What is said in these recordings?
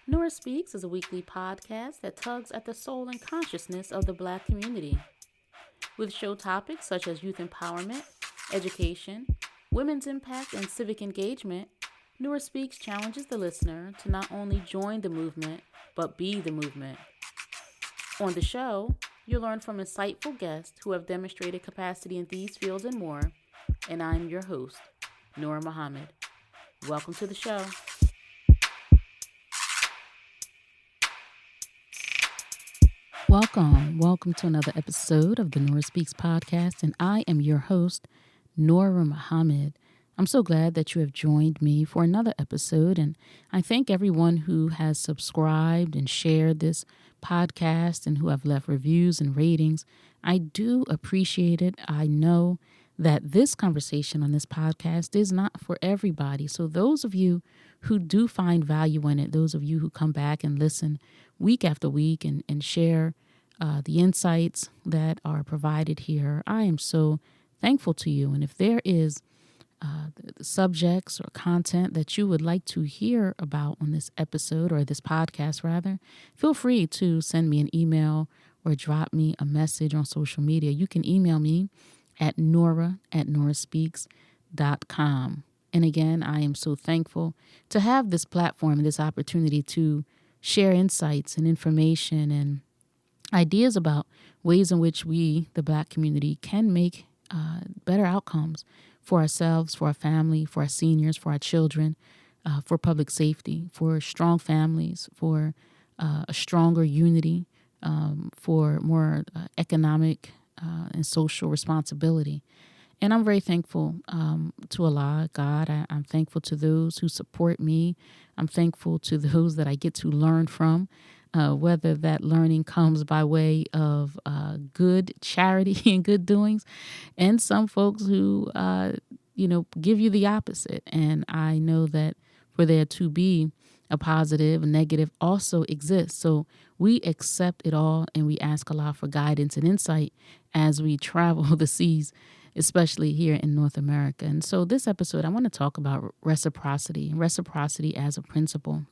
Nora Speaks is a weekly podcast that tugs at the soul and consciousness of the Black community. With show topics such as youth empowerment, education, women's impact, and civic engagement, Nora Speaks challenges the listener to not only join the movement, but be the movement. On the show, you'll learn from insightful guests who have demonstrated capacity in these fields and more, and I'm your host, Nora Muhammad. Welcome to the show. Welcome to another episode of the Nora Speaks podcast, and I am your host, Nora Muhammad. I'm so glad that you have joined me for another episode, and I thank everyone who has subscribed and shared this podcast and who have left reviews and ratings. I do appreciate it. I know that this conversation on this podcast is not for everybody. So those of you who do find value in it, those of you who come back and listen week after week and share the insights that are provided here, I am so thankful to you. And if there is the subjects or content that you would like to hear about on this episode or this podcast, rather, feel free to send me an email or drop me a message on social media. You can email me at nora@noraspeaks.com. And again, I am so thankful to have this platform and this opportunity to share insights and information and ideas about ways in which we, the Black community, can make better outcomes for ourselves, for our family, for our seniors, for our children, for public safety, for strong families, for a stronger unity, for more economic and social responsibility. And I'm very thankful to Allah, God. I'm thankful to those who support me. I'm thankful to those that I get to learn from, whether that learning comes by way of good charity and good doings, and some folks who, give you the opposite. And I know that for there to be a positive, a negative also exists. So we accept it all and we ask Allah for guidance and insight as we travel the seas, especially here in North America. And so this episode, I want to talk about reciprocity as a principle.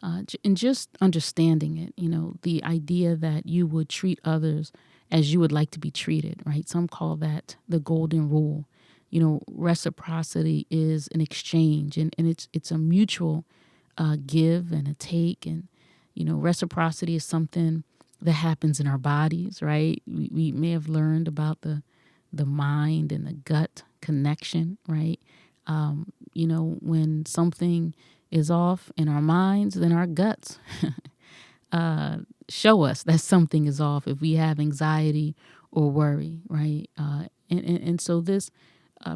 And just understanding it, the idea that you would treat others as you would like to be treated, right? Some call that the golden rule. Reciprocity is an exchange and it's a mutual give and a take. And, reciprocity is something that happens in our bodies, right? We may have learned about the mind and the gut connection, right? When something is off in our minds, then our guts show us that something is off if we have anxiety or worry, right? And so this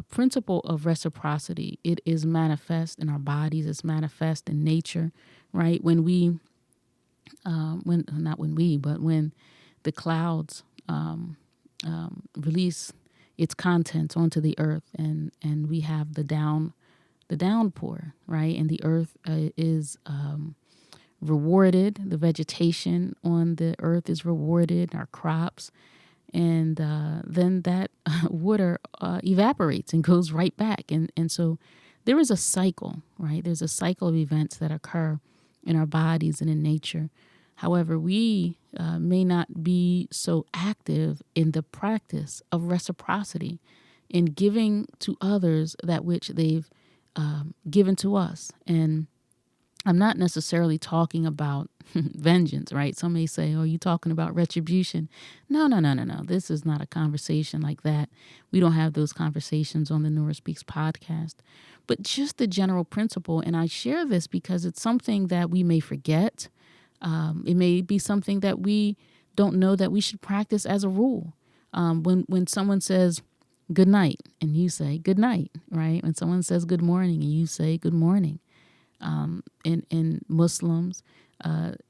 principle of reciprocity, it is manifest in our bodies, it's manifest in nature, right? When the clouds release its contents onto the earth and we have the downpour, right? And the earth is rewarded. The vegetation on the earth is rewarded, our crops. And then that water evaporates and goes right back. And so there is a cycle, right? There's a cycle of events that occur in our bodies and in nature. However, we may not be so active in the practice of reciprocity, in giving to others that which they've given to us. And I'm not necessarily talking about vengeance, right? Some may say, oh, you talking about retribution? No. This is not a conversation like that. We don't have those conversations on the Nora Speaks podcast. But just the general principle, and I share this because it's something that we may forget. It may be something that we don't know that we should practice as a rule. When someone says good night and you say good night, right? When someone says good morning and you say good morning. And Muslims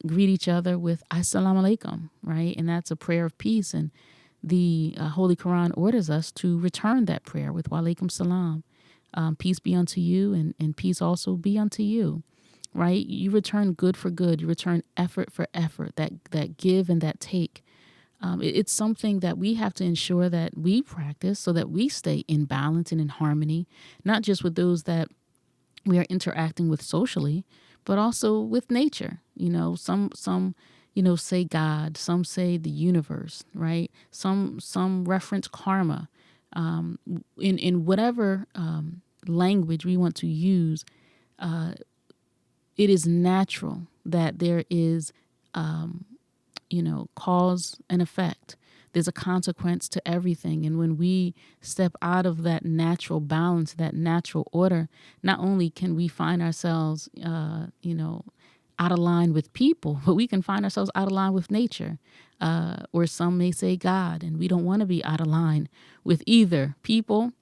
greet each other with assalamu alaikum, right? And that's a prayer of peace. And the Holy Quran orders us to return that prayer with wa alaikum salam. Peace be unto you and peace also be unto you, right? You return good for good. You return effort for effort, that give and that take. It's something that we have to ensure that we practice so that we stay in balance and in harmony, not just with those that we are interacting with socially, but also with nature. Some say God, some say the universe, right? Some reference karma. In whatever language we want to use, it is natural that there is cause and effect. There's a consequence to everything. And when we step out of that natural balance, that natural order, not only can we find ourselves, out of line with people, but we can find ourselves out of line with nature. Or some may say God, and we don't want to be out of line with either people.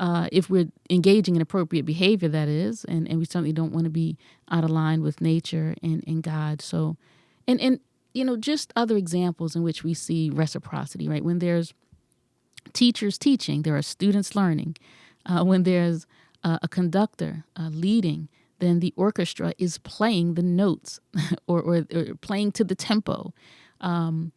If we're engaging in appropriate behavior, that is, and we certainly don't want to be out of line with nature and God. So, and just other examples in which we see reciprocity, right? When there's teachers teaching, there are students learning. When there's a conductor leading, then the orchestra is playing the notes or playing to the tempo. And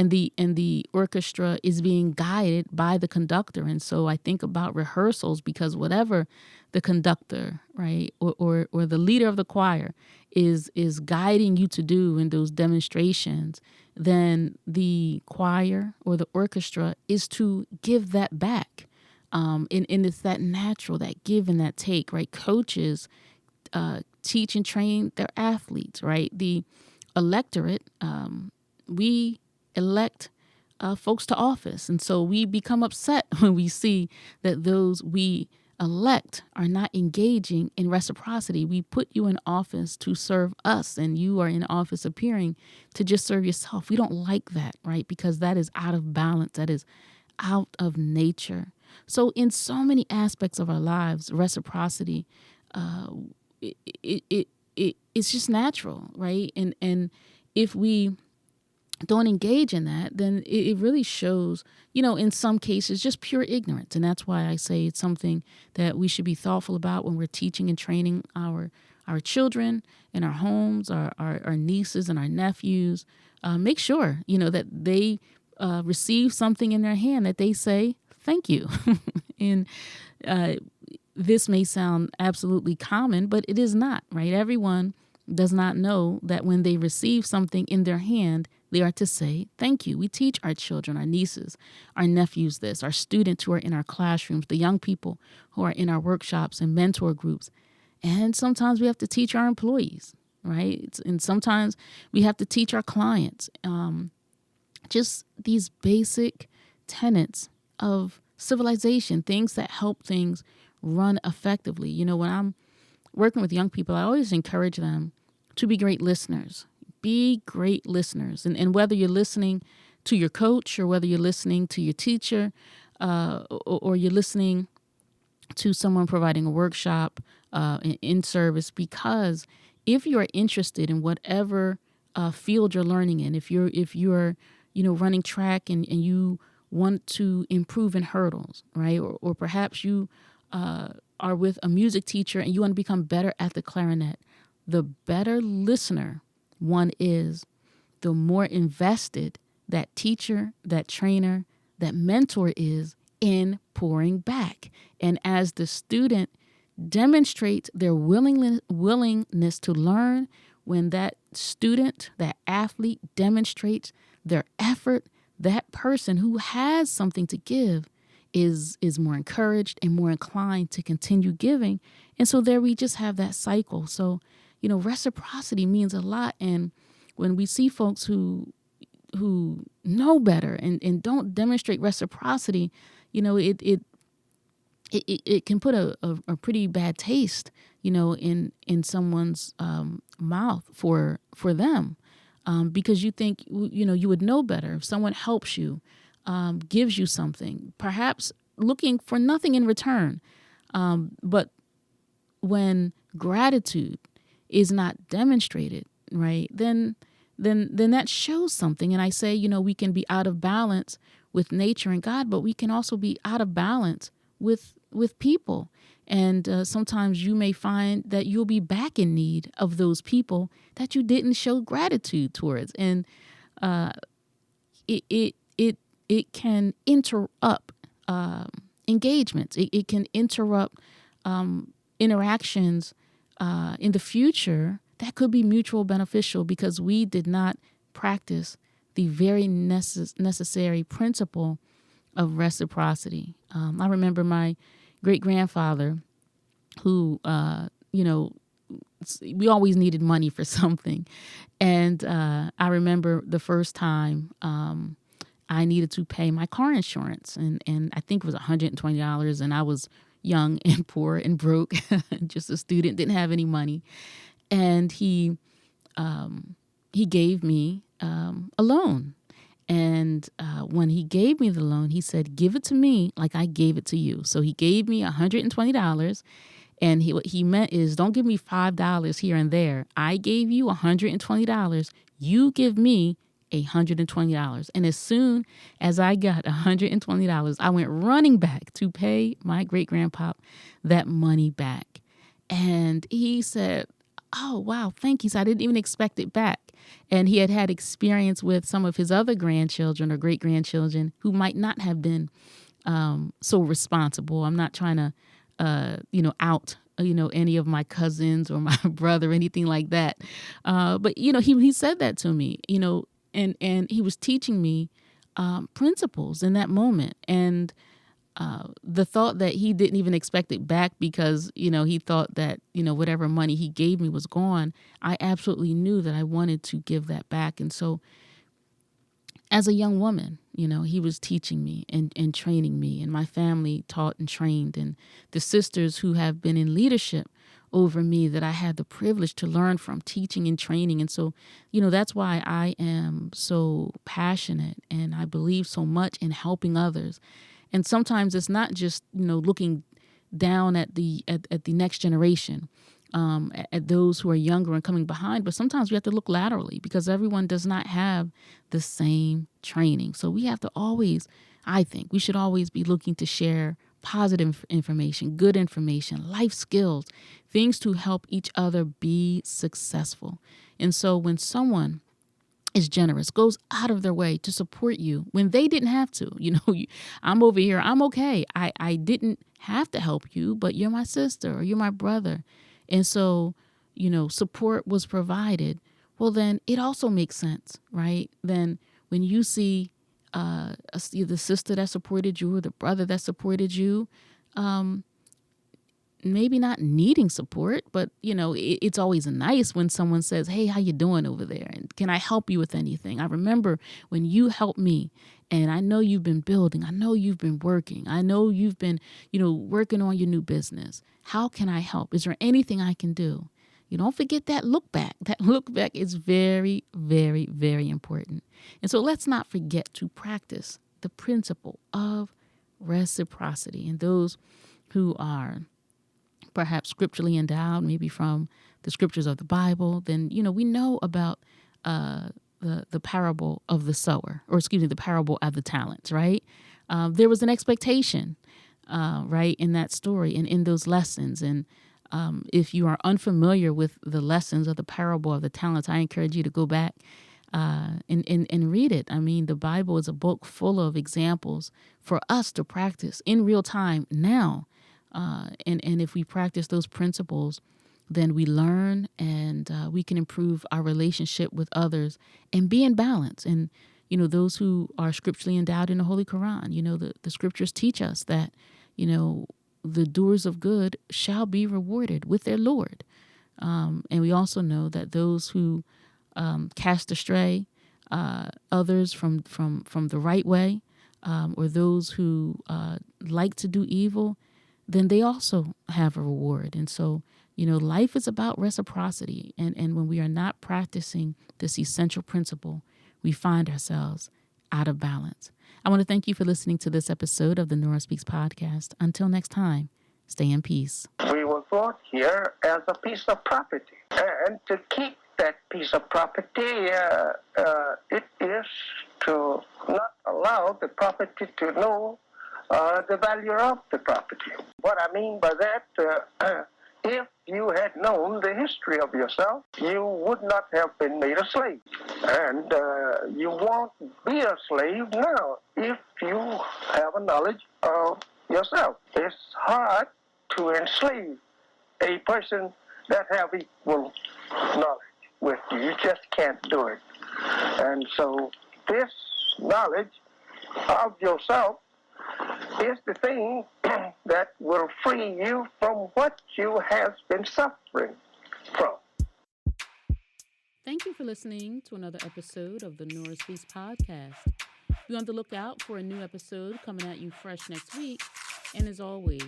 the orchestra is being guided by the conductor. And so I think about rehearsals, because whatever the conductor, right, or the leader of the choir is guiding you to do in those demonstrations, then the choir or the orchestra is to give that back. And it's that natural, that give and that take, right? Coaches teach and train their athletes, right? The electorate, we elect folks to office. And so we become upset when we see that those we elect are not engaging in reciprocity. We put you in office to serve us, and you are in office appearing to just serve yourself. We don't like that, right? Because that is out of balance. That is out of nature. So in so many aspects of our lives, reciprocity, it's just natural, right? And if we don't engage in that, then it really shows, in some cases, just pure ignorance. And that's why I say it's something that we should be thoughtful about when we're teaching and training our children in our homes, our nieces and our nephews. Make sure, that they receive something in their hand that they say, thank you. And this may sound absolutely common, but it is not, right? Everyone does not know that when they receive something in their hand, they are to say thank you. We teach our children, our nieces, our nephews this, our students who are in our classrooms, the young people who are in our workshops and mentor groups. And sometimes we have to teach our employees, right? And sometimes we have to teach our clients. Just these basic tenets of civilization, things that help things run effectively. When I'm working with young people, I always encourage them to be great listeners. Be great listeners. And whether you're listening to your coach, or whether you're listening to your teacher, or you're listening to someone providing a workshop in service, because if you are interested in whatever field you're learning in, if you're running track and you want to improve in hurdles, right? Or perhaps you are with a music teacher and you want to become better at the clarinet, the better listener one is, the more invested that teacher, that trainer, that mentor is in pouring back. And as the student demonstrates their willingness to learn, when that student, that athlete demonstrates their effort, that person who has something to give is more encouraged and more inclined to continue giving. And so there we just have that cycle. So, reciprocity means a lot. And when we see folks who know better and don't demonstrate reciprocity, it can put a pretty bad taste, in someone's mouth for them, because you think, you would know better if someone helps you, gives you something, perhaps looking for nothing in return. But when gratitude is not demonstrated, right, then that shows something. And I say, we can be out of balance with nature and God, but we can also be out of balance with people. And sometimes you may find that you'll be back in need of those people that you didn't show gratitude towards. And it can interrupt engagements. It can interrupt interactions in the future that could be mutual beneficial because we did not practice the very necessary principle of reciprocity. I remember my great grandfather who, we always needed money for something. And I remember the first time I needed to pay my car insurance. And I think it was $120. And I was young and poor and broke, just a student, didn't have any money. And he gave me a loan. And when he gave me the loan, he said, give it to me like I gave it to you. So he gave me $120. And what he meant is, don't give me $5 here and there. I gave you $120. You give me $120. And as soon as I got $120, I went running back to pay my great grandpa that money back. And he said, oh, wow, thank you. So I didn't even expect it back. And he had experience with some of his other grandchildren or great grandchildren who might not have been so responsible. I'm not trying to, out, any of my cousins or my brother or anything like that. But, he said that to me, and he was teaching me principles in that moment. And the thought that he didn't even expect it back because, he thought that, whatever money he gave me was gone. I absolutely knew that I wanted to give that back. And so as a young woman, he was teaching me and training me, and my family taught and trained, and the sisters who have been in leadership over me that I had the privilege to learn from, teaching and training. And so, that's why I am so passionate and I believe so much in helping others. And sometimes it's not just, looking down at the next generation, at those who are younger and coming behind, but sometimes we have to look laterally because everyone does not have the same training. So we have to always, I think, we should always be looking to share positive information, good information, life skills, things to help each other be successful. And so when someone is generous, goes out of their way to support you when they didn't have to. I'm over here, I'm okay. I didn't have to help you, but you're my sister or you're my brother. And so, support was provided. Well, then it also makes sense, right? Then when you see the sister that supported you or the brother that supported you, maybe not needing support, but it's always nice when someone says, hey, how you doing over there? And can I help you with anything? I remember when you helped me, and I know you've been building. I know you've been working. I know you've been, working on your new business. How can I help? Is there anything I can do? You don't forget that look back. That look back is very, very, very important. And so let's not forget to practice the principle of reciprocity. And those who are perhaps scripturally endowed, maybe from the scriptures of the Bible, then, we know about the parable of the sower, or the parable of the talents, right? There was an expectation, right, in that story and in those lessons. And if you are unfamiliar with the lessons of the parable of the talents, I encourage you to go back and read it. I mean, the Bible is a book full of examples for us to practice in real time now. And if we practice those principles, then we learn and we can improve our relationship with others and be in balance. And, those who are scripturally endowed in the Holy Quran, the scriptures teach us that, the doers of good shall be rewarded with their Lord. And we also know that those who cast astray others from the right way, or those who like to do evil, then they also have a reward. And so, life is about reciprocity. And when we are not practicing this essential principle, we find ourselves out of balance. I want to thank you for listening to this episode of the Nora Speaks podcast. Until next time, stay in peace. We were brought here as a piece of property. And to keep that piece of property, it is to not allow the property to know the value of the property. What I mean by that, if you had known the history of yourself, you would not have been made a slave. And you won't be a slave now if you have a knowledge of yourself. It's hard to enslave a person that have equal knowledge with you. You just can't do it. And so this knowledge of yourself is the thing that will free you from what you have been suffering from. Thank you for listening to another episode of the Nora Speaks podcast. Be on the lookout for a new episode coming at you fresh next week. And as always,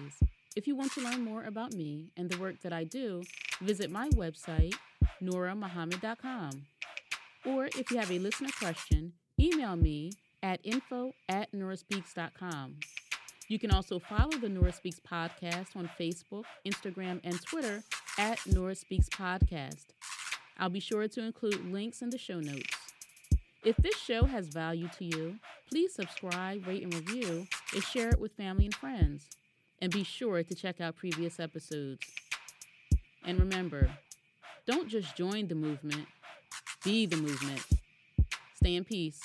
if you want to learn more about me and the work that I do, visit my website, norahmuhammad.com. Or if you have a listener question, email me at info@noraspeaks.com. You can also follow the Nora Speaks podcast on Facebook, Instagram, and Twitter at Nora Speaks Podcast. I'll be sure to include links in the show notes. If this show has value to you, please subscribe, rate, and review, and share it with family and friends. And be sure to check out previous episodes. And remember, don't just join the movement, be the movement. Stay in peace.